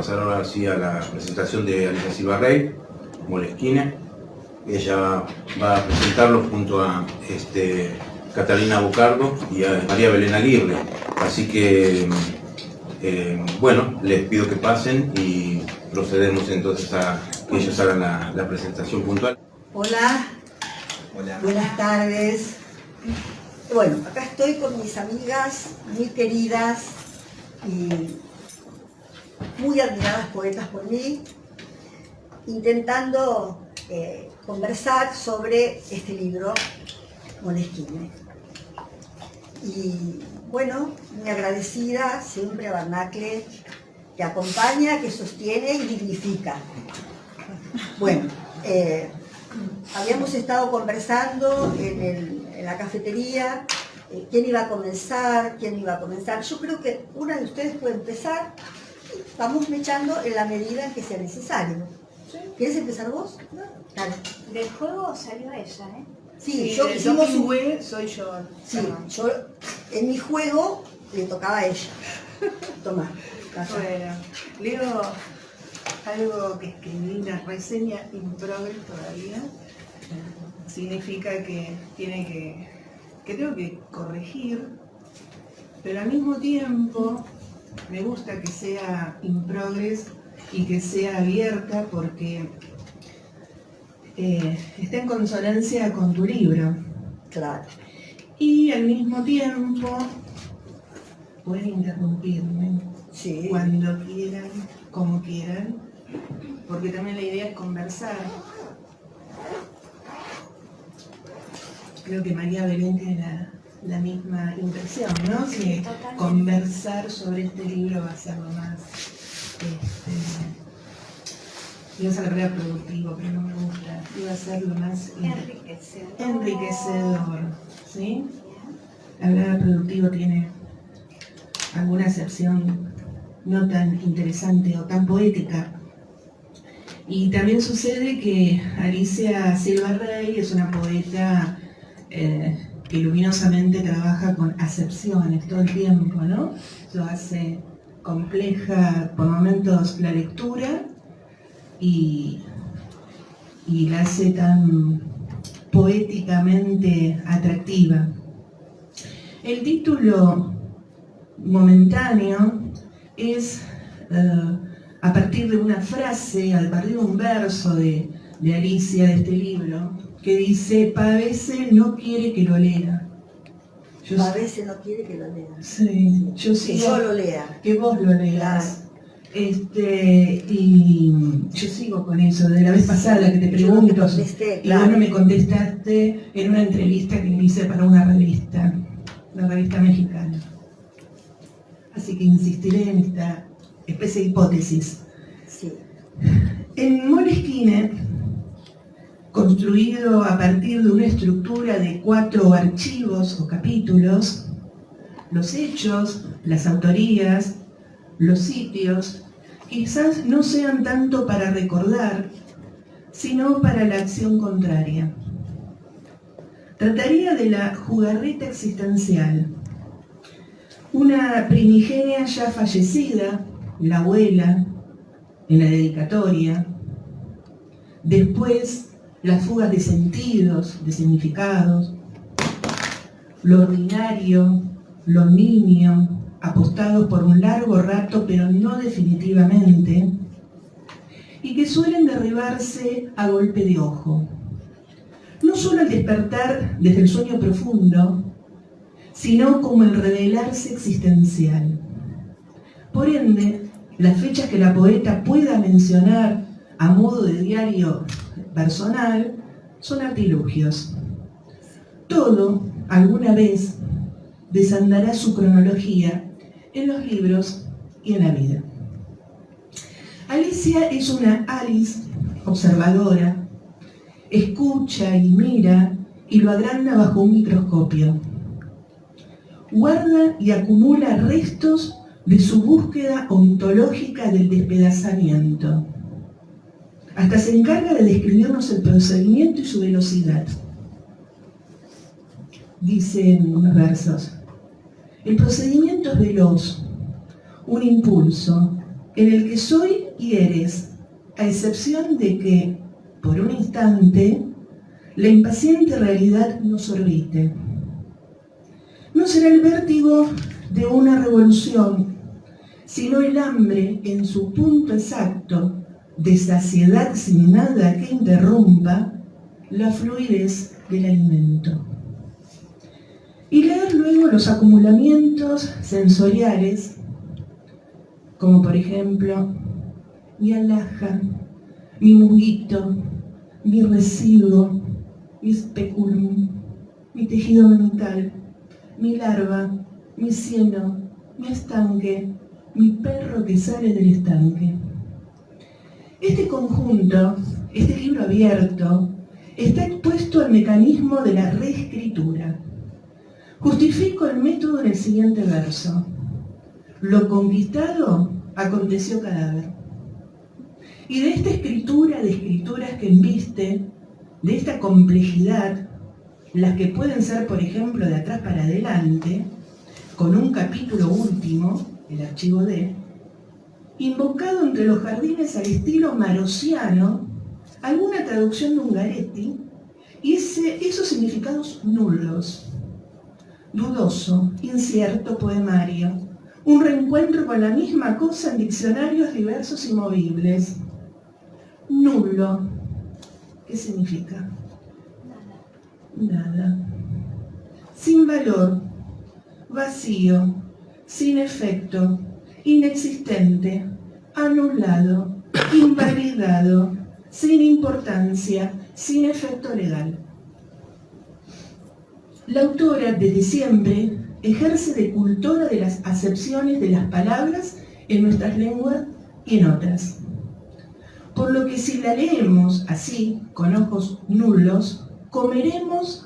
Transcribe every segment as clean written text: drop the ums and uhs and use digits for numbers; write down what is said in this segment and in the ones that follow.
pasar ahora sí a la presentación de Alicia Silva Rey, Moleskine. Ella va a presentarlo junto a Catalina Bocardo y a María Belén Aguirre. Así que, bueno, les pido que pasen y procedemos entonces a que ellos hagan la presentación puntual. Hola. Hola. Buenas tardes. Bueno, acá estoy con mis amigas muy queridas y muy admiradas poetas por mí, intentando conversar sobre este libro, Moleskine. Y bueno, muy agradecida siempre a Barnacle, que acompaña, que sostiene y dignifica. Bueno, habíamos estado conversando en la cafetería, quién iba a comenzar. Yo creo que una de ustedes puede empezar y vamos mechando en la medida en que sea necesario. ¿Sí? ¿Quieres empezar vos? No. Dale. Del juego salió ella, ¿eh? Sí, yo hicimos un... pingüe, soy yo. Sí, yo en mi juego le tocaba a ella. Tomá. Bueno, leo algo que escribí, una reseña in progress todavía. Significa que tengo que corregir, pero al mismo tiempo me gusta que sea in progress y que sea abierta porque está en consonancia con tu libro. Claro. Y al mismo tiempo pueden interrumpirme Sí. cuando quieran, como quieran, porque también la idea es conversar. Creo que María Belén tiene la misma impresión, ¿no? Que conversar sobre este libro va a ser lo más... iba a ser la palabra productivo, pero no me gusta. Iba a ser lo más enriquecedor, ¿sí? La palabra productivo tiene alguna acepción no tan interesante o tan poética. Y también sucede que Alicia Silva Rey es una poeta que luminosamente trabaja con acepciones todo el tiempo, ¿no? Eso hace compleja por momentos la lectura y la hace tan poéticamente atractiva. El título momentáneo es a partir de una frase, a partir de un verso de Alicia, de este libro, que dice: Pavese no quiere que lo lea. Pavese no quiere que lo lea. Sí, yo que yo lo lea. Que vos lo leas. Claro. Y yo sigo con eso, de la vez pasada que te pregunto, claro. Y vos no me contestaste en una entrevista que me hice para una revista mexicana. Así que insistiré en esta especie de hipótesis. Sí. En Moleskine, construido a partir de una estructura de 4 archivos o capítulos, los hechos, las autorías, los sitios, quizás no sean tanto para recordar, sino para la acción contraria. Trataría de la jugarreta existencial. Una primigenia ya fallecida, la abuela, en la dedicatoria. Después, las fugas de sentidos, de significados. Lo ordinario, lo nimio, apostados por un largo rato, pero no definitivamente, y que suelen derribarse a golpe de ojo. No solo al despertar desde el sueño profundo, sino como el revelarse existencial. Por ende, las fechas que la poeta pueda mencionar a modo de diario personal son artilugios. Todo, alguna vez, desandará su cronología en los libros y en la vida. Alicia es una Alice observadora, escucha y mira y lo agranda bajo un microscopio. Guarda y acumula restos de su búsqueda ontológica del despedazamiento. Hasta se encarga de describirnos el procedimiento y su velocidad. Dicen unos versos: el procedimiento es veloz, un impulso, en el que soy y eres, a excepción de que, por un instante, la impaciente realidad nos orbite. No será el vértigo de una revolución, sino el hambre en su punto exacto, de saciedad sin nada que interrumpa la fluidez del alimento. Y leer luego los acumulamientos sensoriales, como por ejemplo, mi alhaja, mi musguito, mi residuo, mi speculum, mi tejido mental, mi larva, mi cieno, mi estanque, mi perro que sale del estanque. Este conjunto, este libro abierto, está expuesto al mecanismo de la reescritura. Justifico el método en el siguiente verso. Lo conquistado aconteció cadáver. Y de esta escritura, de escrituras que embiste, de esta complejidad, las que pueden ser, por ejemplo, de atrás para adelante, con un capítulo último, el archivo D, invocado entre los jardines al estilo marosiano, alguna traducción de Ungaretti, y esos significados nulos. Dudoso, incierto poemario, un reencuentro con la misma cosa en diccionarios diversos y movibles. Nulo, ¿qué significa? Nada. Sin valor, vacío, sin efecto, inexistente, anulado, invalidado, sin importancia, sin efecto legal. La autora, desde siempre, ejerce de cultora de las acepciones de las palabras en nuestras lenguas y en otras. Por lo que si la leemos así, con ojos nulos, correremos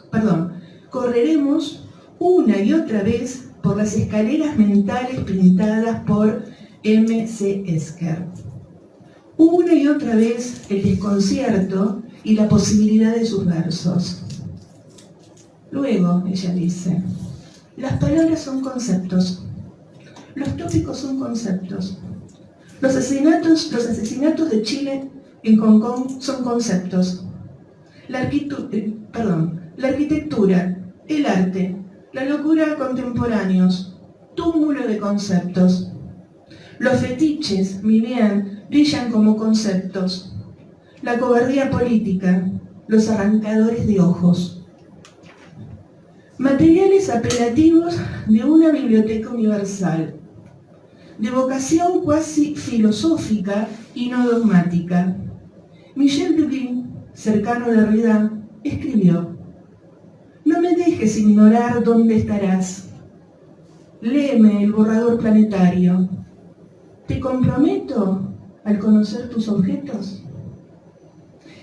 una y otra vez por las escaleras mentales pintadas por M.C. Esker. Una y otra vez el desconcierto y la posibilidad de sus versos. Luego, ella dice, las palabras son conceptos, los tópicos son conceptos, los asesinatos de Chile en Hong Kong son conceptos, la arquitectura, el arte, la locura contemporáneos, túmulo de conceptos. Los fetiches, mi bien, brillan como conceptos. La cobardía política, los arrancadores de ojos. Materiales apelativos de una biblioteca universal, de vocación cuasi filosófica y no dogmática. Michel Duby, cercano de Derrida, escribió: no me dejes ignorar dónde estarás. Léeme el borrador planetario. ¿Te comprometo al conocer tus objetos?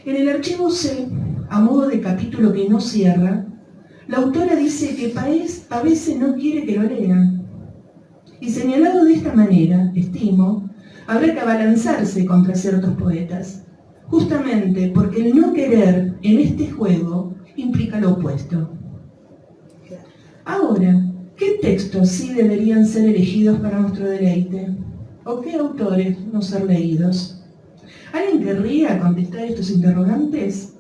En el archivo C, a modo de capítulo que no cierra, la autora dice que Pavese no quiere que lo lean. Y señalado de esta manera, estimo, habrá que abalanzarse contra ciertos poetas, justamente porque el no querer en este juego implica lo opuesto. Ahora, ¿qué textos sí deberían ser elegidos para nuestro deleite? ¿O qué autores no ser leídos? ¿Alguien querría contestar estos interrogantes?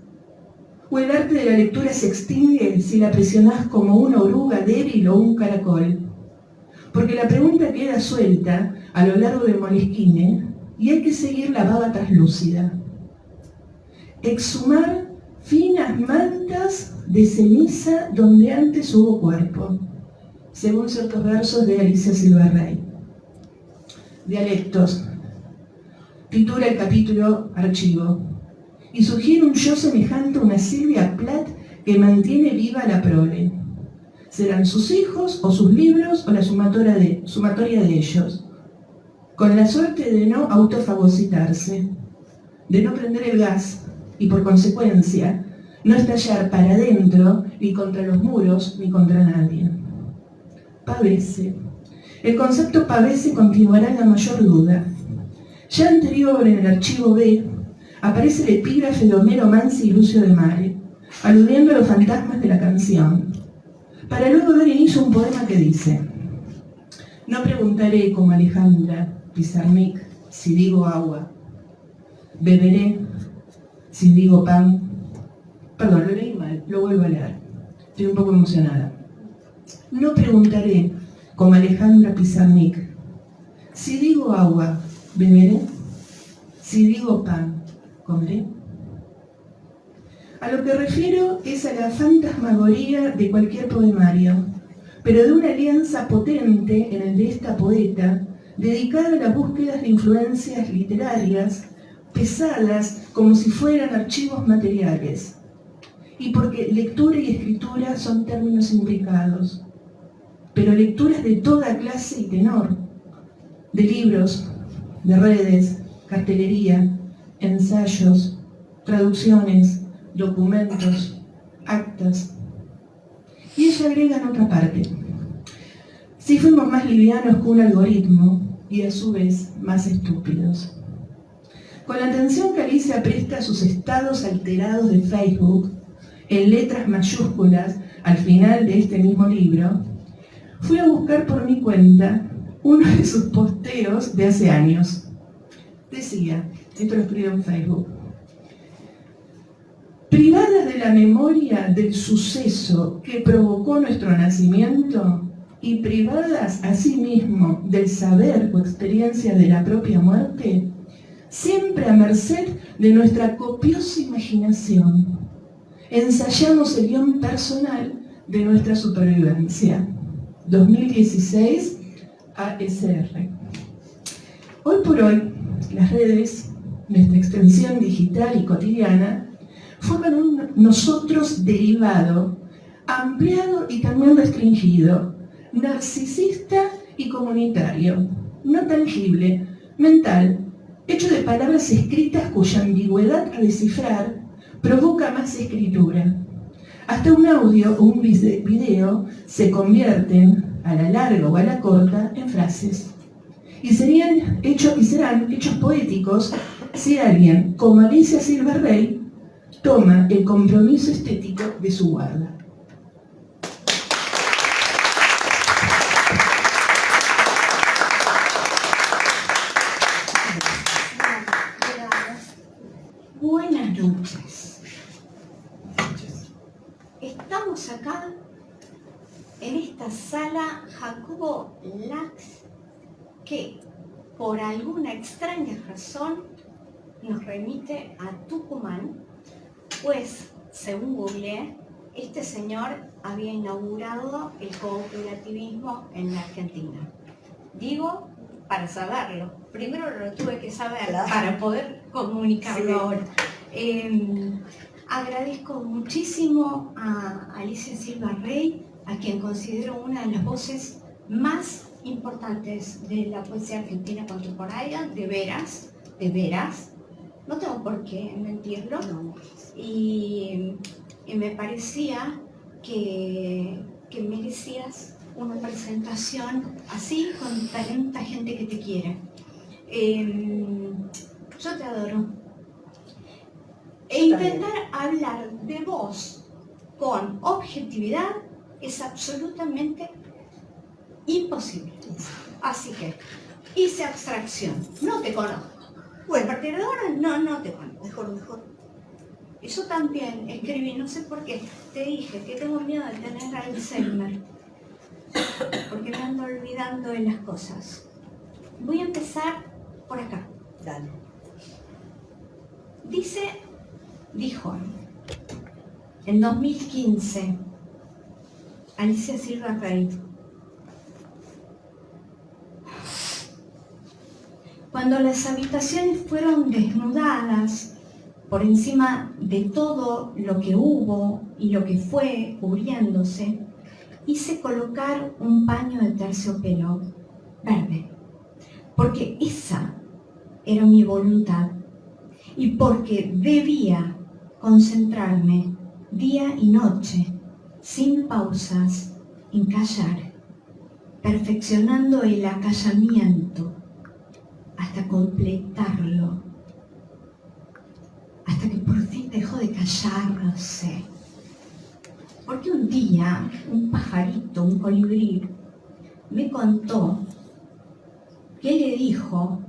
¿O el arte de la lectura se extingue si la presionás como una oruga débil o un caracol? Porque la pregunta queda suelta a lo largo de Moleskine y hay que seguir la baba traslúcida. Exhumar finas mantas de ceniza donde antes hubo cuerpo, según ciertos versos de Alicia Silverrey. Dialectos. Titula el capítulo Archivo. Y sugiere un yo semejante a una Silvia Plath que mantiene viva la prole. Serán sus hijos o sus libros o la sumatoria de ellos, con la suerte de no autofagocitarse, de no prender el gas y por consecuencia no estallar para adentro ni contra los muros ni contra nadie. Pavese. El concepto Pavese continuará en la mayor duda. Ya anterior en el archivo B aparece el epígrafe de Homero Manzi y Lucio de Mare, aludiendo a los fantasmas de la canción, para luego dar inicio a un poema que dice: no preguntaré como Alejandra Pizarnik si digo agua. Beberé si digo pan. Perdón, lo leí mal, lo vuelvo a leer. Estoy un poco emocionada. No preguntaré, como Alejandra Pizarnik, si digo agua, beberé. Si digo pan, comeré. A lo que refiero es a la fantasmagoría de cualquier poemario, pero de una alianza potente en el de esta poeta, dedicada a las búsquedas de influencias literarias, pesadas como si fueran archivos materiales, y porque lectura y escritura son términos imbricados, pero lecturas de toda clase y tenor, de libros, de redes, cartelería, ensayos, traducciones, documentos, actas. Y ella agrega en otra parte: si fuimos más livianos que un algoritmo y a su vez más estúpidos. Con la atención que Alicia presta a sus estados alterados de Facebook, en letras mayúsculas al final de este mismo libro, fui a buscar por mi cuenta uno de sus posteos de hace años. Decía, esto lo escribió en Facebook: privadas de la memoria del suceso que provocó nuestro nacimiento y privadas asimismo del saber o experiencia de la propia muerte, siempre a merced de nuestra copiosa imaginación, ensayamos el guión personal de nuestra supervivencia. 2016, ASR. Hoy por hoy, las redes, nuestra extensión digital y cotidiana, forman un nosotros derivado, ampliado y también restringido, narcisista y comunitario, no tangible, mental, hecho de palabras escritas cuya ambigüedad a descifrar provoca más escritura. Hasta un audio o un video se convierten, a la larga o a la corta, en frases. Y serán hechos poéticos si alguien, como Alicia Silva Rey, toma el compromiso estético de su guarda. Buenas noches. Estamos acá en esta sala Jacobo Lax, que por alguna extraña razón nos remite a Tucumán, pues, según Google, este señor había inaugurado el cooperativismo en la Argentina. Digo, para saberlo. Primero lo tuve que saber, claro, para poder comunicarlo, sí, ahora. Agradezco muchísimo a Alicia Silva Rey, a quien considero una de las voces más importantes de la poesía argentina contemporánea, de veras, no tengo por qué mentirlo, no. Y me parecía que merecías una presentación así, con tanta gente que te quiere. Yo te adoro. E intentar hablar de vos con objetividad es absolutamente imposible. Así que hice abstracción. No te conozco. Bueno, a partir de ahora no te conozco. Mejor. Eso también escribí, no sé por qué. Te dije que tengo miedo de tener Alzheimer, porque me ando olvidando de las cosas. Voy a empezar por acá. Dale. Dijo, en 2015, Alicia Silva Rey: cuando las habitaciones fueron desnudadas por encima de todo lo que hubo y lo que fue cubriéndose, hice colocar un paño de terciopelo verde, porque esa era mi voluntad y porque debía concentrarme día y noche, sin pausas, en callar, perfeccionando el acallamiento hasta completarlo, hasta que por fin dejó de callarse. Porque un día un pajarito, un colibrí, me contó que le dijo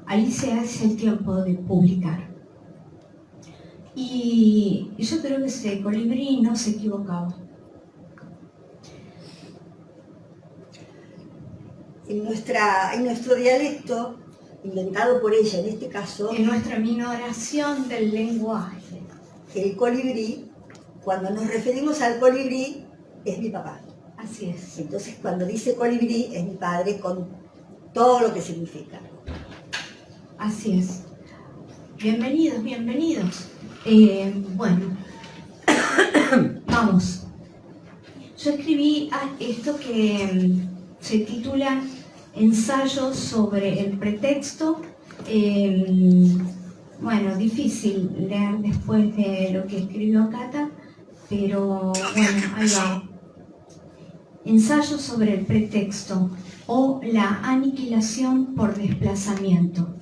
Alicia es el tiempo de publicar. Y yo creo que ese colibrí no se equivocaba. En nuestro dialecto, inventado por ella en este caso, En nuestra minoración del lenguaje. el colibrí, cuando nos referimos al colibrí, es mi papá. Así es. Entonces, cuando dice colibrí, es mi padre con todo lo que significa. Así es. Bienvenidos, bienvenidos. Bueno, vamos. Yo escribí esto que se titula Ensayos sobre el pretexto. Bueno, difícil leer después de lo que escribió Cata, pero bueno, ahí va. Ensayos sobre el pretexto o la aniquilación por desplazamiento.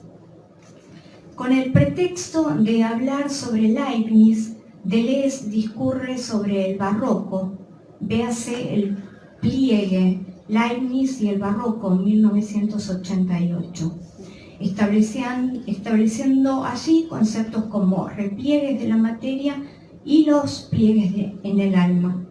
Con el pretexto de hablar sobre Leibniz, Deleuze discurre sobre el barroco, véase el pliegue Leibniz y el barroco, 1988, estableciendo allí conceptos como repliegues de la materia y los pliegues en el alma,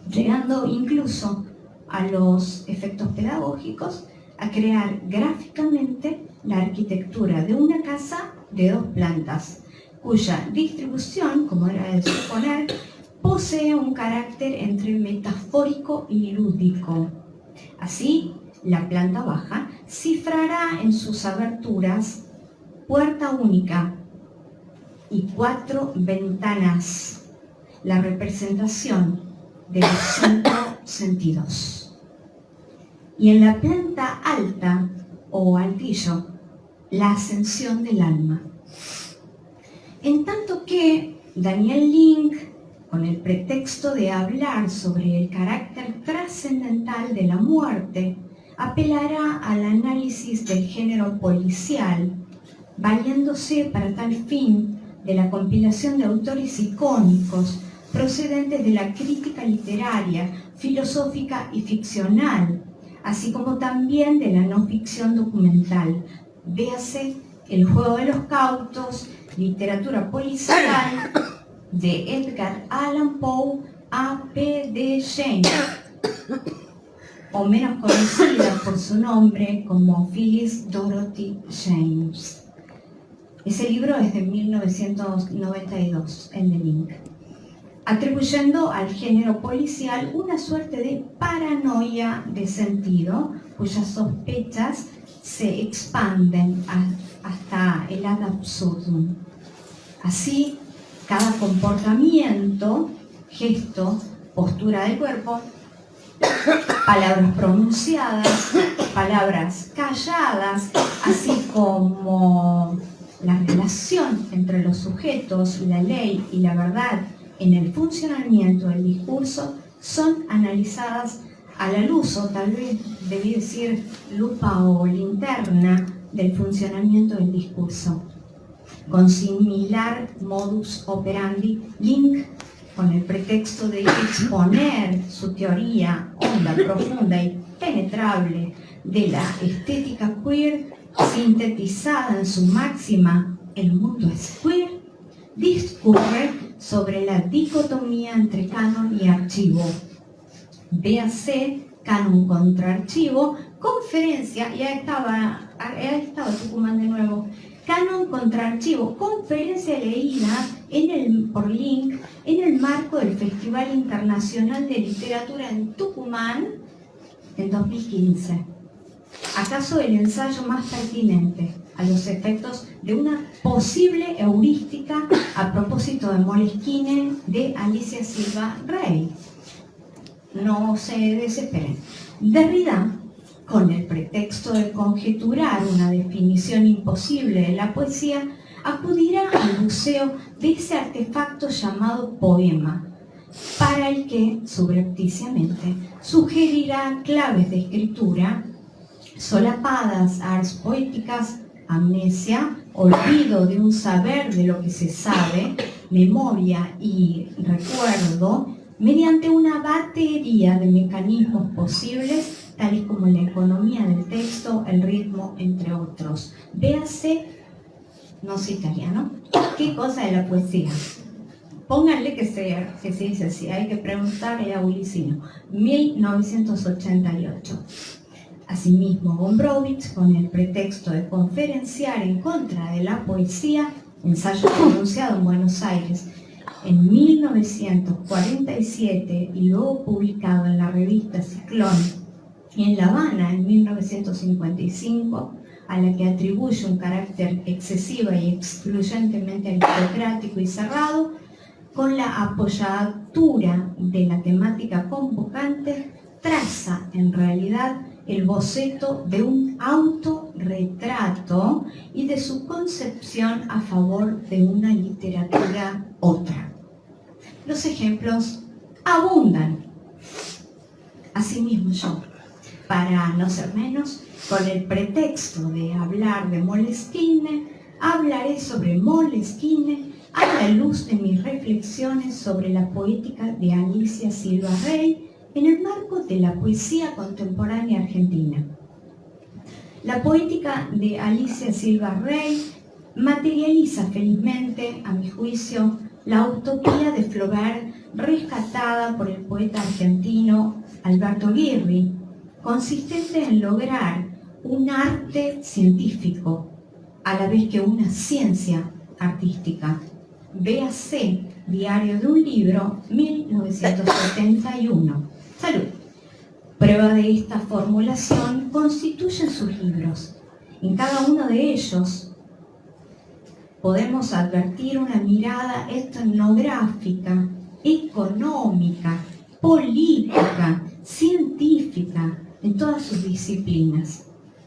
llegando incluso a los efectos pedagógicos a crear gráficamente la arquitectura de una casa de 2 plantas, cuya distribución, como era de suponer, posee un carácter entre metafórico y lúdico. Así, la planta baja cifrará en sus aberturas puerta única y 4 ventanas, la representación de los 5 sentidos. Y en la planta alta o altillo, la ascensión del alma. En tanto que Daniel Link, con el pretexto de hablar sobre el carácter trascendental de la muerte, apelará al análisis del género policial, valiéndose para tal fin de la compilación de autores icónicos procedentes de la crítica literaria, filosófica y ficcional, así como también de la no ficción documental. Véase El juego de los cautos, literatura policial de Edgar Allan Poe a P.D. James, o menos conocida por su nombre como Phyllis Dorothy James. Ese libro es de 1992, el de Link, atribuyendo al género policial una suerte de paranoia de sentido, cuyas sospechas se expanden hasta el ad absurdum. Así, cada comportamiento, gesto, postura del cuerpo, palabras pronunciadas, palabras calladas, así como la relación entre los sujetos, la ley y la verdad en el funcionamiento del discurso, son analizadas a la luz, o tal vez debí decir lupa o linterna, del funcionamiento del discurso. Con similar modus operandi, Link, con el pretexto de exponer su teoría honda, profunda y penetrable de la estética queer, sintetizada en su máxima "el mundo es queer", discurre sobre la dicotomía entre canon y archivo. Véase canon contra archivo, conferencia, y ahí estaba Tucumán de nuevo, canon contra archivo, conferencia leída por Link en el marco del Festival Internacional de Literatura en Tucumán en 2015. ¿Acaso el ensayo más pertinente a los efectos de una posible heurística a propósito de Moleskine de Alicia Silva Rey? No se desesperen. Derrida, con el pretexto de conjeturar una definición imposible de la poesía, acudirá al buceo de ese artefacto llamado poema, para el que, subrepticiamente, sugerirá claves de escritura solapadas, ars poéticas, amnesia, olvido de un saber de lo que se sabe, memoria y recuerdo, mediante una batería de mecanismos posibles, tales como la economía del texto, el ritmo, entre otros. Véase, no sé italiano, ¿qué cosa es la poesía? Pónganle que se dice así, hay que preguntarle a Ulicino. 1988. Asimismo, Gombrowicz, con el pretexto de conferenciar en contra de la poesía, ensayo pronunciado en Buenos Aires en 1947 y luego publicado en la revista Ciclón y en La Habana en 1955, a la que atribuye un carácter excesivo y excluyentemente aristocrático y cerrado, con la apoyatura de la temática convocante, traza en realidad el boceto de un autorretrato y de su concepción a favor de una literatura otra. Los ejemplos abundan. Asimismo yo, para no ser menos, con el pretexto de hablar de Moleskine, hablaré sobre Moleskine a la luz de mis reflexiones sobre la poética de Alicia Silva Rey en el marco de la poesía contemporánea argentina. La poética de Alicia Silva Rey materializa felizmente, a mi juicio, la utopía de Flaubert rescatada por el poeta argentino Alberto Aguirre, consistente en lograr un arte científico a la vez que una ciencia artística. Véase Diario de un libro, 1971. Salud. Prueba de esta formulación constituyen sus libros. En cada uno de ellos podemos advertir una mirada etnográfica, económica, política, científica, en todas sus disciplinas.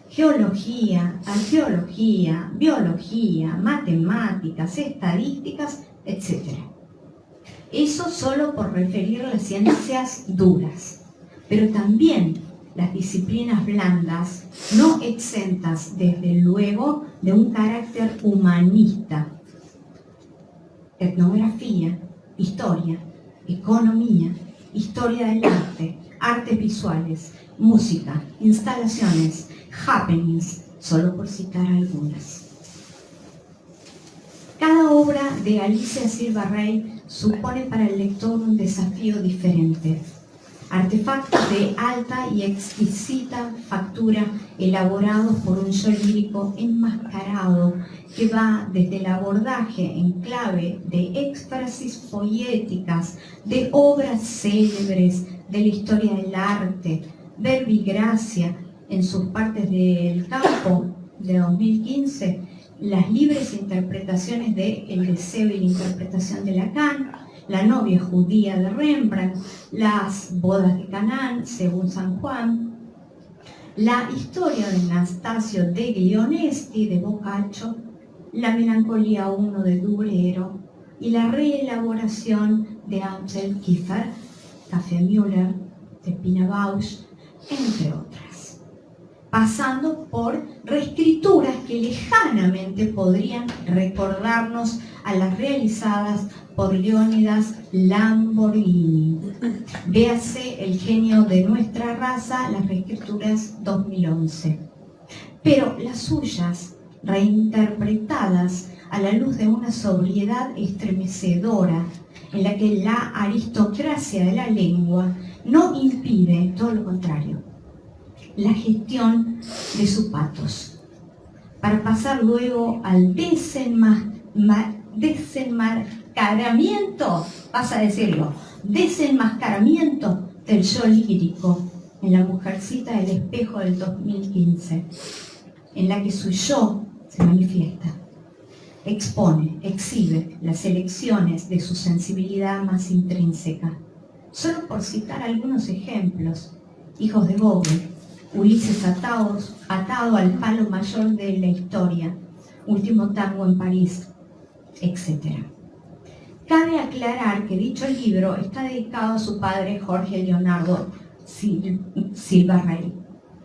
Geología, arqueología, biología, matemáticas, estadísticas, etc. Eso solo por referir las ciencias duras, pero también las disciplinas blandas, no exentas desde luego de un carácter humanista. Etnografía, historia, economía, historia del arte, artes visuales, música, instalaciones, happenings, solo por citar algunas. Cada obra de Alicia Silva Rey supone para el lector un desafío diferente. Artefactos de alta y exquisita factura elaborados por un yo lírico enmascarado que va desde el abordaje en clave de éxtasis poéticas, de obras célebres de la historia del arte, verbigracia en sus partes del campo de 2015, las libres interpretaciones de El deseo y la interpretación de Lacan, La novia judía de Rembrandt, Las bodas de Canaán según San Juan, La historia de Anastasio de Ghionesti de Boccaccio, La melancolía 1 de Dubrero y la reelaboración de Ansel Kiefer, Kaffemüller, de Pina Bausch, entre otras, pasando por reescrituras que lejanamente podrían recordarnos a las realizadas por Leónidas Lamborghini. Véase El genio de nuestra raza, las reescrituras 2011. Pero las suyas, reinterpretadas a la luz de una sobriedad estremecedora, en la que la aristocracia de la lengua no impide, todo lo contrario, la gestión de su patos, para pasar luego al desenmascaramiento, vas a decirlo, desenmascaramiento del yo lírico en La mujercita del espejo del 2015, en la que su yo se manifiesta, expone, exhibe las elecciones de su sensibilidad más intrínseca. Solo por citar algunos ejemplos: Hijos de Gogol, Ulises atado al palo mayor de la historia, Último tango en París, etc. Cabe aclarar que dicho libro está dedicado a su padre Jorge Leonardo Silva Rey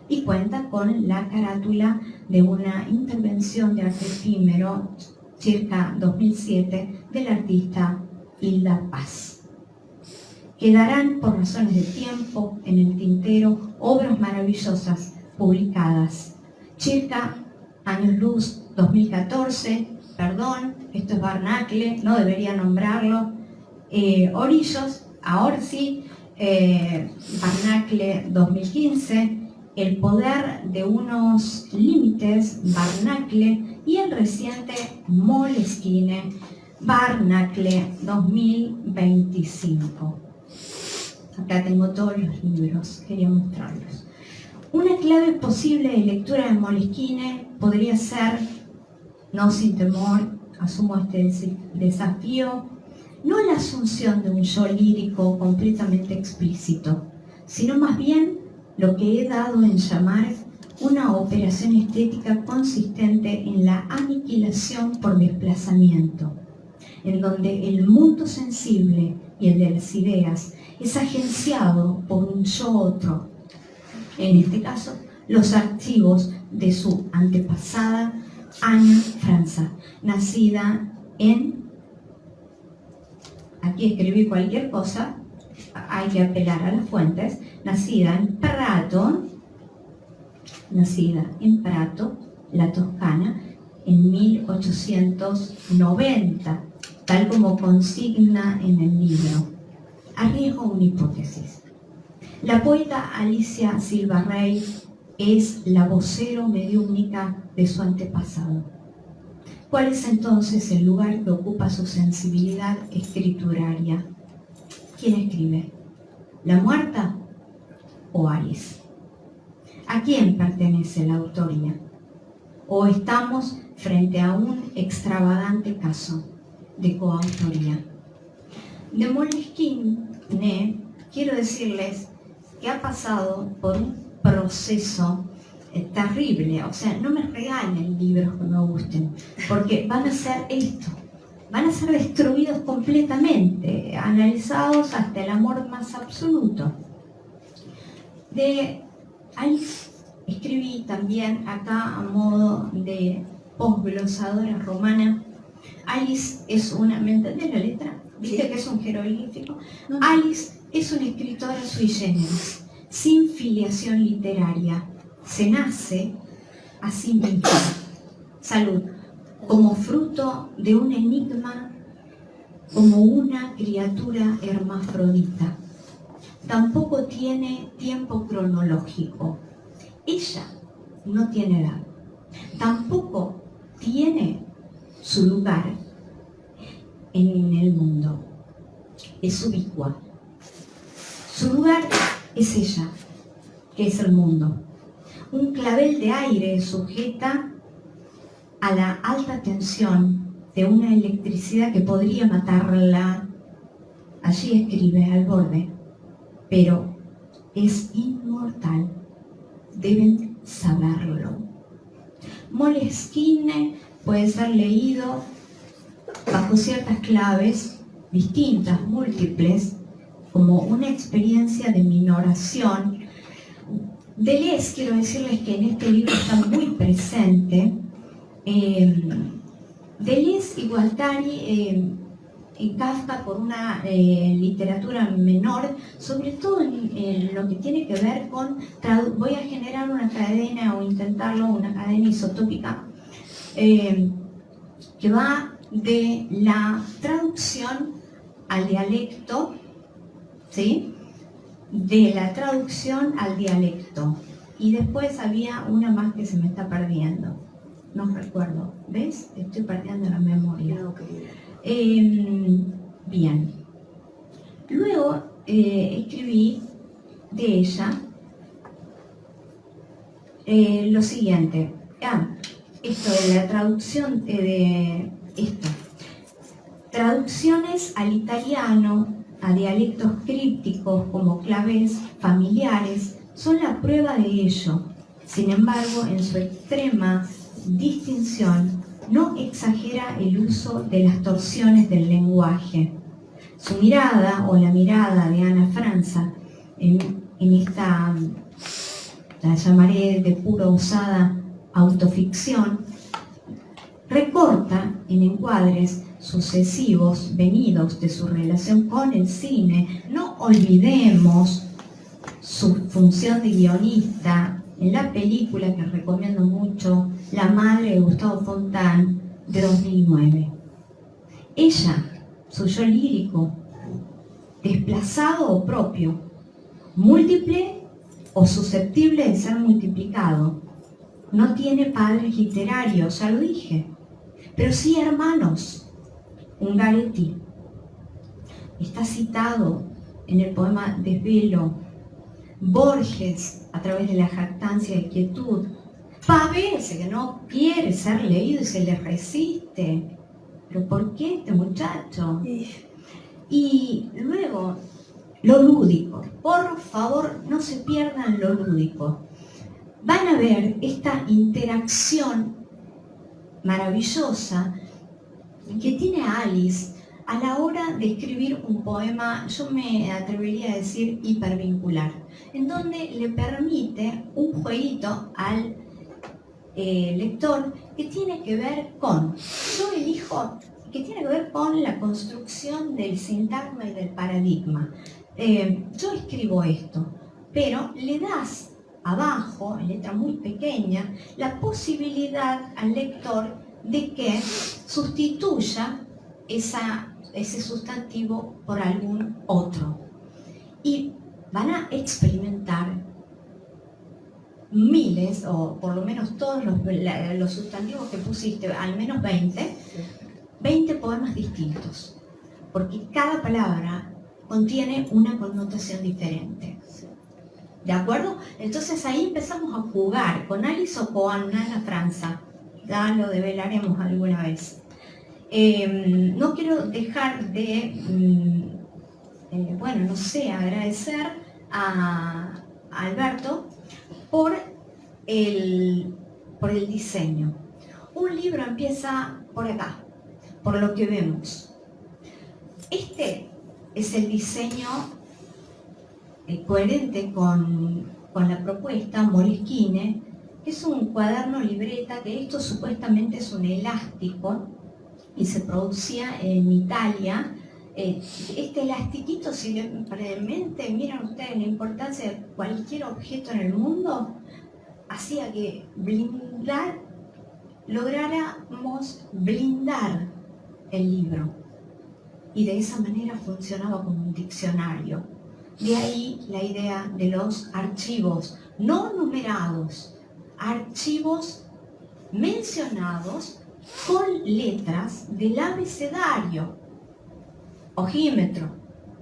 y cuenta con la carátula de una intervención de arte efímero, circa 2007, del artista Hilda Paz. Quedarán por razones de tiempo en el tintero obras maravillosas publicadas. Circa, años luz, 2014, perdón, esto es Barnacle, no debería nombrarlo. Orillos, ahora sí, Barnacle 2015, El poder de unos límites, Barnacle, y el reciente Moleskine, Barnacle 2025. Acá tengo todos los libros, quería mostrarlos. Una clave posible de lectura de Moleskine podría ser, no sin temor, asumo este desafío, no la asunción de un yo lírico completamente explícito, sino más bien lo que he dado en llamar una operación estética consistente en la aniquilación por desplazamiento, en donde el mundo sensible y el de las ideas es agenciado por un yo otro, en este caso, los archivos de su antepasada Anna Franza, nacida en, aquí escribí cualquier cosa, hay que apelar a las fuentes, nacida en Prato, la Toscana, en 1890, tal como consigna en el libro. Arriesgo una hipótesis. La poeta Alicia Silva Rey es la vocero mediúnica de su antepasado. ¿Cuál es entonces el lugar que ocupa su sensibilidad escrituraria? ¿Quién escribe? ¿La muerta o Aris? ¿A quién pertenece la autoría? ¿O estamos frente a un extravagante caso de coautoría? De Moleskine, quiero decirles que ha pasado por un proceso terrible. O sea, no me regalen libros que me gusten, porque van a ser esto. Van a ser destruidos completamente, analizados hasta el amor más absoluto. De Alice escribí también acá a modo de posglosadora romana. Alice es una, ¿me entendés la letra? ¿Viste Sí. que es un jeroglífico? No. Alice es una escritora sui generis, sin filiación literaria. Se nace a sí misma. Salud. Como fruto de un enigma, como una criatura hermafrodita. Tampoco tiene tiempo cronológico. Ella no tiene edad. Tampoco tiene su lugar en el mundo. Es ubicua. Su lugar es ella, que es el mundo. Un clavel de aire sujeta a la alta tensión de una electricidad que podría matarla. Allí escribe al borde, pero es inmortal. Deben saberlo. Moleskine puede ser leído bajo ciertas claves distintas, múltiples, como una experiencia de minoración. Deleuze, quiero decirles que en este libro está muy presente. Deleuze y Guattari en Kafka por una literatura menor, sobre todo en lo que tiene que ver con, voy a generar una cadena o intentarlo, una cadena isotópica, que va de la traducción al dialecto, ¿sí? De la traducción al dialecto. Y después había una más que se me está perdiendo. No recuerdo. ¿Ves? Estoy perdiendo la memoria. No, querida. Bien. Luego escribí de ella lo siguiente. Esto de la traducción de esto. Traducciones al italiano, a dialectos crípticos como claves familiares, son la prueba de ello. Sin embargo, en su extrema distinción, no exagera el uso de las torsiones del lenguaje. Su mirada, o la mirada de Anna Franza, en esta, la llamaré de puro usada autoficción, recorta en encuadres sucesivos venidos de su relación con el cine. No olvidemos su función de guionista en la película que recomiendo mucho, La madre de Gustavo Fontán, de 2009. Ella, su yo lírico, desplazado o propio, múltiple o susceptible de ser multiplicado, no tiene padres literarios, ya lo dije, pero sí hermanos. Ungaretti está citado en el poema Desvelo, Borges a través de La jactancia de quietud, Pavese, que no quiere ser leído y se le resiste. ¿Pero por qué este muchacho? Y luego, lo lúdico. Por favor, no se pierdan lo lúdico. Van a ver esta interacción maravillosa que tiene Alice a la hora de escribir un poema, yo me atrevería a decir hipervincular, en donde le permite un jueguito al lector que tiene que ver con, yo elijo, que tiene que ver con la construcción del sintagma y del paradigma. Yo escribo esto, pero le das abajo, en letra muy pequeña, la posibilidad al lector de que sustituya ese sustantivo por algún otro. Y van a experimentar miles, o por lo menos todos los sustantivos que pusiste, al menos 20 poemas distintos, porque cada palabra contiene una connotación diferente. ¿De acuerdo? Entonces ahí empezamos a jugar con Alice o con Ana Franza. Ya lo develaremos alguna vez. No quiero dejar de, agradecer a Alberto por el diseño. Un libro empieza por acá, por lo que vemos. Este es el diseño coherente con la propuesta Moleskine, que es un cuaderno libreta, que esto supuestamente es un elástico y se producía en Italia. Este elastiquito, si realmente miran ustedes la importancia de cualquier objeto en el mundo, hacía que lográramos blindar el libro, y de esa manera funcionaba como un diccionario. De ahí la idea de los archivos no numerados, archivos mencionados con letras del abecedario. Ojímetro,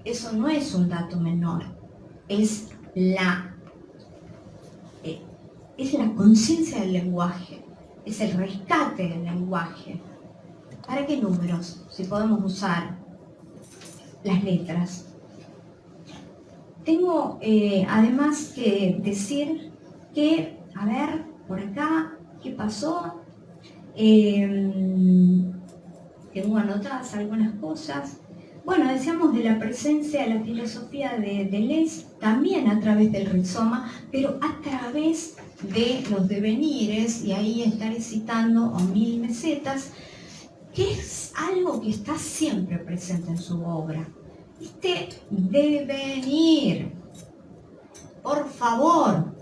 eso no es un dato menor, es la conciencia del lenguaje, es el rescate del lenguaje. ¿Para qué números? Si podemos usar las letras. Tengo además que decir que, a ver, por acá, ¿qué pasó? Tengo anotadas algunas cosas. Bueno, decíamos de la presencia de la filosofía de Deleuze, también a través del rizoma, pero a través de los devenires, y ahí estaré citando a 1000 mesetas, que es algo que está siempre presente en su obra. Este devenir, por favor,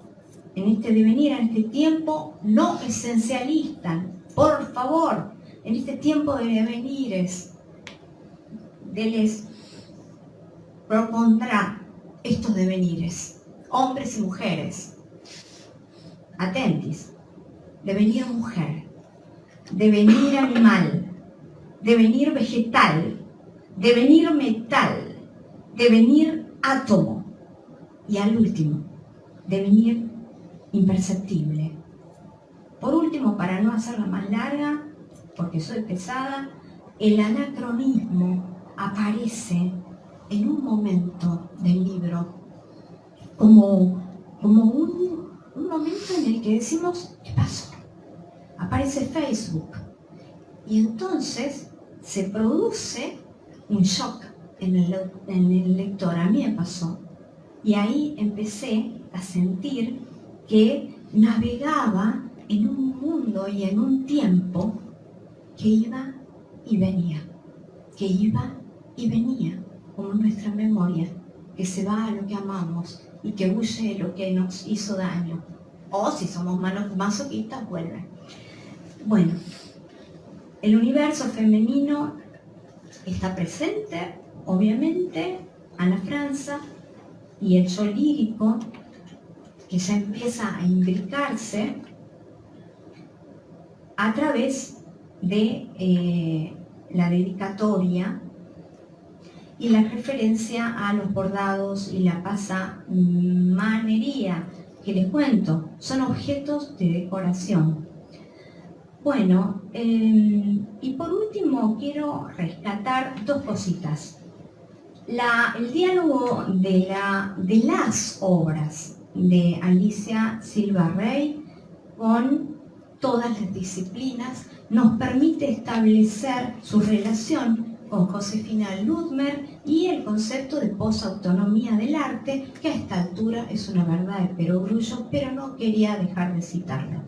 en este devenir, en este tiempo no esencialista, por favor, en este tiempo de devenires, Deleuze propondrá estos devenires, hombres y mujeres. Atentis, devenir mujer, devenir animal, devenir vegetal, devenir metal, devenir átomo, y al último, devenir imperceptible. Por último, para no hacerla más larga, porque soy pesada, el anacronismo aparece en un momento del libro como un momento en el que decimos, ¿qué pasó? Aparece Facebook, y entonces se produce un shock en el lector. A mí me pasó, y ahí empecé a sentir que navegaba en un mundo y en un tiempo que iba y venía. que iba y venía, como nuestra memoria, que se va a lo que amamos y que huye de lo que nos hizo daño. O si somos masoquistas, vuelve. Bueno, el universo femenino está presente, obviamente, Ana Franza, y el yo lírico, que ya empieza a imbricarse a través de la dedicatoria y la referencia a los bordados y la pasamanería, que les cuento, son objetos de decoración. Bueno, y por último quiero rescatar dos cositas. El diálogo de las obras de Alicia Silva Rey con todas las disciplinas nos permite establecer su relación con Josefina Ludmer y el concepto de posautonomía del arte, que a esta altura es una verdad de perogrullo, pero no quería dejar de citarlo.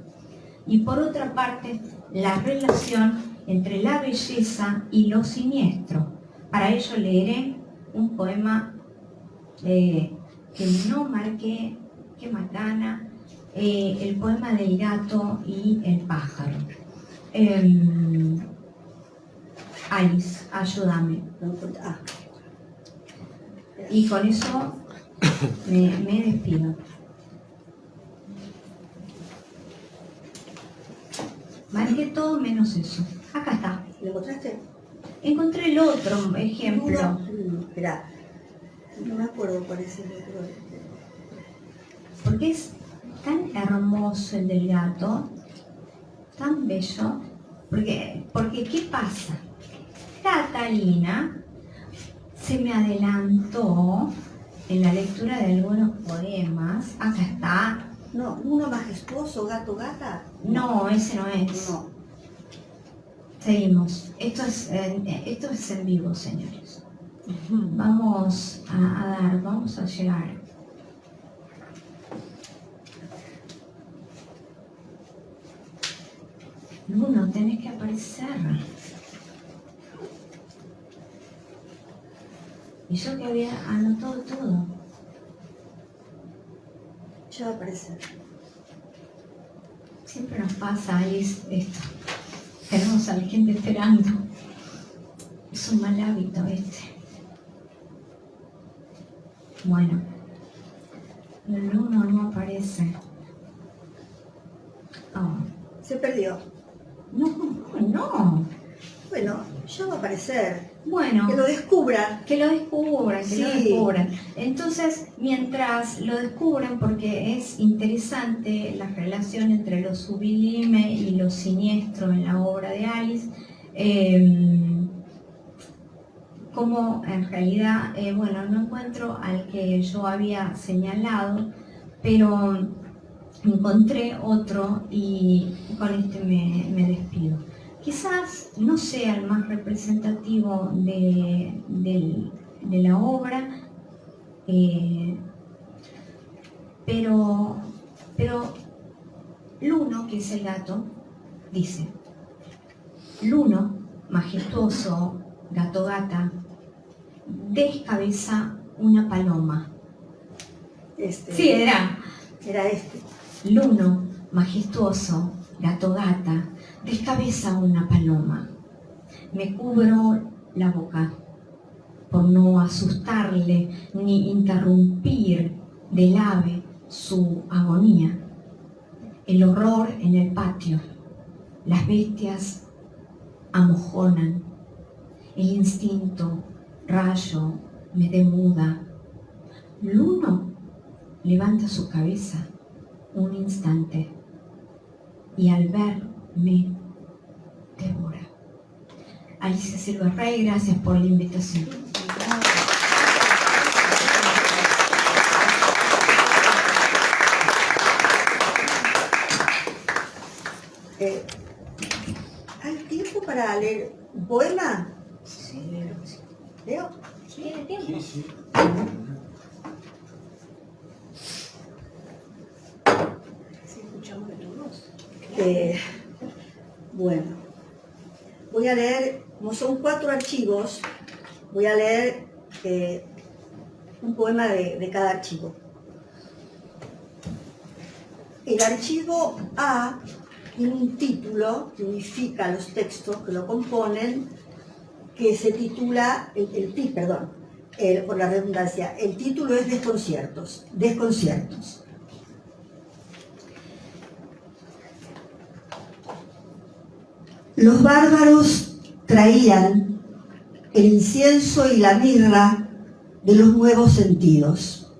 Y por otra parte, la relación entre la belleza y lo siniestro. Para ello leeré un poema que no marqué, qué macana, el poema del gato y el pájaro. Alice, ayúdame. Y con eso me despido. Marqué todo menos eso. Acá está. ¿Lo encontraste? Encontré el otro ejemplo. Espera, no me acuerdo cuál es el otro. Porque es tan hermoso el del gato, tan bello. Porque ¿qué pasa? Catalina se me adelantó en la lectura de algunos poemas. Acá está. No, uno majestuoso, gato, gata. No, ese no es. No. Seguimos. Esto es en vivo, señores. Vamos vamos a llegar. Luno, tenés que aparecer. Y yo que había anotado todo. Ya va a aparecer. Siempre nos pasa, Alice, esto. Tenemos a la gente esperando. Es un mal hábito este. Bueno, el uno no aparece. Oh. Se perdió. No. Bueno, ya va a aparecer. Bueno. Que lo descubran. Que lo descubran, Sí. lo descubran. Entonces, mientras lo descubren, porque es interesante la relación entre lo sublime y lo siniestro en la obra de Alice, como en realidad, no encuentro al que yo había señalado, pero encontré otro y con este me despido. Quizás no sea el más representativo de la obra, pero Luno, que es el gato, dice: Luno, majestuoso, gato-gata, descabeza una paloma. Sí, era este. Luno, majestuoso, gato-gata, descabeza una paloma. Me cubro la boca por no asustarle ni interrumpir del ave su agonía. El horror en el patio, las bestias amojonan, el instinto, rayo, me demuda. Luno levanta su cabeza un instante y al verme devora. Alicia Silva Rey, gracias por la invitación. ¿Hay tiempo para leer un poema? Sí. ¿Leo? ¿Tiene tiempo? Sí. Sí, escuchamos de tu voz. Bueno, voy a leer Como son 4 archivos, voy a leer un poema de cada archivo. El archivo A tiene un título que unifica los textos que lo componen, que se titula, por la redundancia, el título es Desconciertos. Desconciertos. Los bárbaros traían el incienso y la mirra de los nuevos sentidos.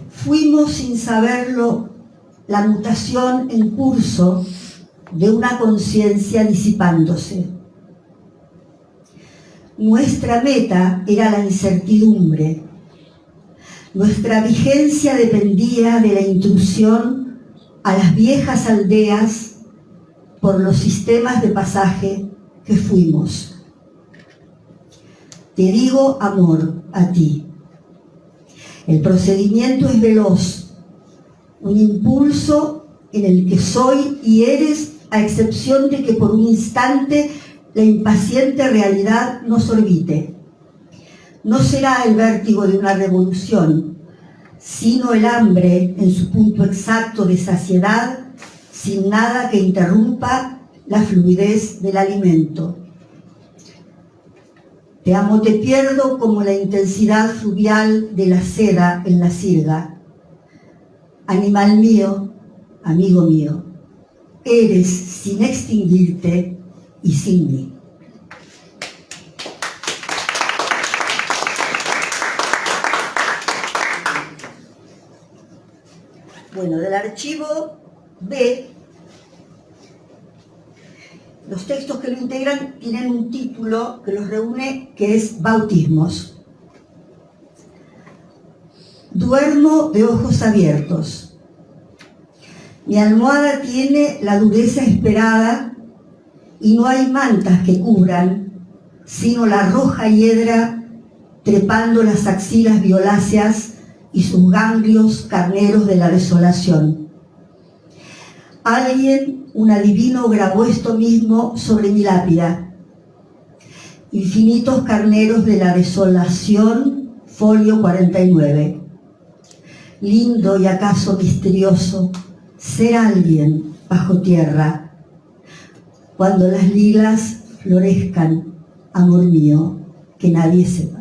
Fuimos sin saberlo la mutación en curso de una conciencia disipándose. Nuestra meta era la incertidumbre. Nuestra vigencia dependía de la intrusión a las viejas aldeas por los sistemas de pasaje que fuimos. Te digo amor a ti. El procedimiento es veloz, un impulso en el que soy y eres, a excepción de que por un instante la impaciente realidad nos orbite. No será el vértigo de una revolución, sino el hambre en su punto exacto de saciedad, sin nada que interrumpa la fluidez del alimento. Te amo, te pierdo como la intensidad fluvial de la seda en la sirga. Animal mío, amigo mío, eres sin extinguirte y sin mí. Bueno, del archivo B, los textos que lo integran tienen un título que los reúne, que es Bautismos. Duermo de ojos abiertos. Mi almohada tiene la dureza esperada y no hay mantas que cubran, sino la roja hiedra trepando las axilas violáceas y sus ganglios carneros de la desolación. Alguien, un adivino, grabó esto mismo sobre mi lápida. Infinitos carneros de la desolación, folio 49. Lindo y acaso misterioso ser alguien bajo tierra, cuando las lilas florezcan, amor mío, que nadie sepa.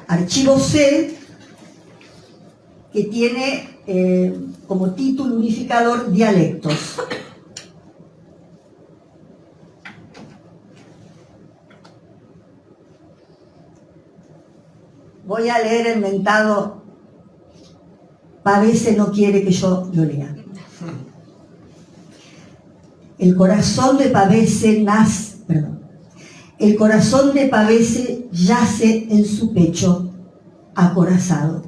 Archivo C, que tiene como título unificador Dialectos. Voy a leer el mentado Pavese no quiere que yo lo lea. El corazón de Pavese El corazón de Pavese yace en su pecho, acorazado.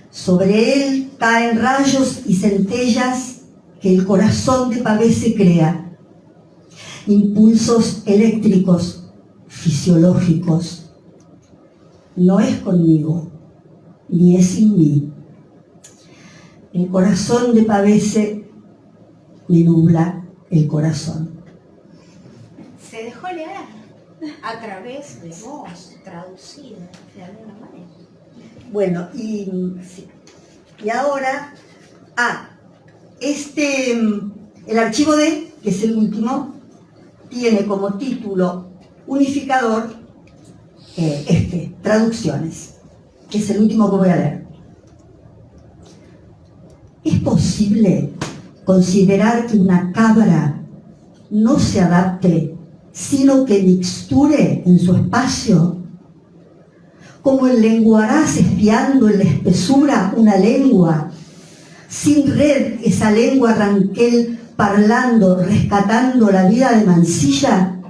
Sobre él caen rayos y centellas que el corazón de Pavese crea. Impulsos eléctricos, fisiológicos. No es conmigo, ni es sin mí. El corazón de Pavese me nubla el corazón. Se dejó leer a través de voz, traducida de alguna manera. Bueno, y ahora, el archivo D, que es el último, tiene como título unificador traducciones, que es el último que voy a leer. ¿Es posible considerar que una cabra no se adapte, sino que mixture en su espacio? Como el lenguaraz espiando en la espesura una lengua, sin red esa lengua ranquel parlando, rescatando la vida de Mansilla.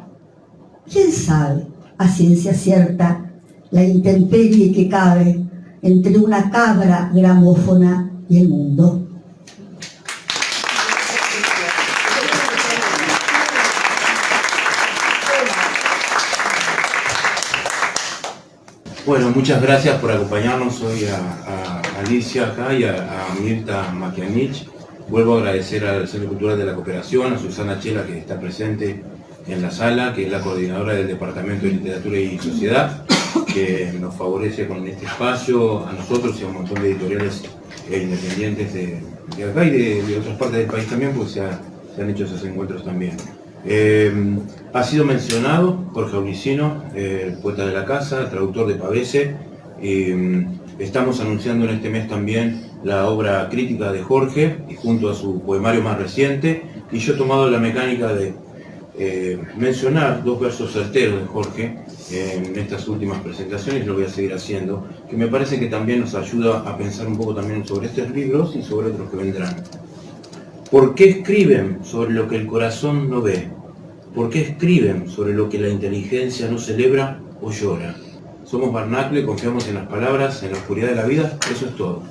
¿Quién sabe a ciencia cierta la intemperie que cabe entre una cabra gramófona y el mundo? Bueno, muchas gracias por acompañarnos hoy a Alicia acá y a Mirta Makianich. Vuelvo a agradecer al Centro Cultural de la Cooperación, a Susana Chela, que está presente en la sala, que es la coordinadora del Departamento de Literatura y Sociedad, que nos favorece con este espacio, a nosotros y a un montón de editoriales independientes de acá y de otras partes del país también, porque se han hecho esos encuentros también. Ha sido mencionado Jorge Auricino, el poeta de la casa, traductor de Pavese. Estamos anunciando en este mes también la obra crítica de Jorge, y junto a su poemario más reciente, y yo he tomado la mecánica de mencionar dos versos certeros de Jorge en estas últimas presentaciones, y lo voy a seguir haciendo, que me parece que también nos ayuda a pensar un poco también sobre estos libros y sobre otros que vendrán. ¿Por qué escriben sobre lo que el corazón no ve? ¿Por qué escriben sobre lo que la inteligencia no celebra o llora? Somos Barnacle, confiamos en las palabras, en la oscuridad de la vida, eso es todo.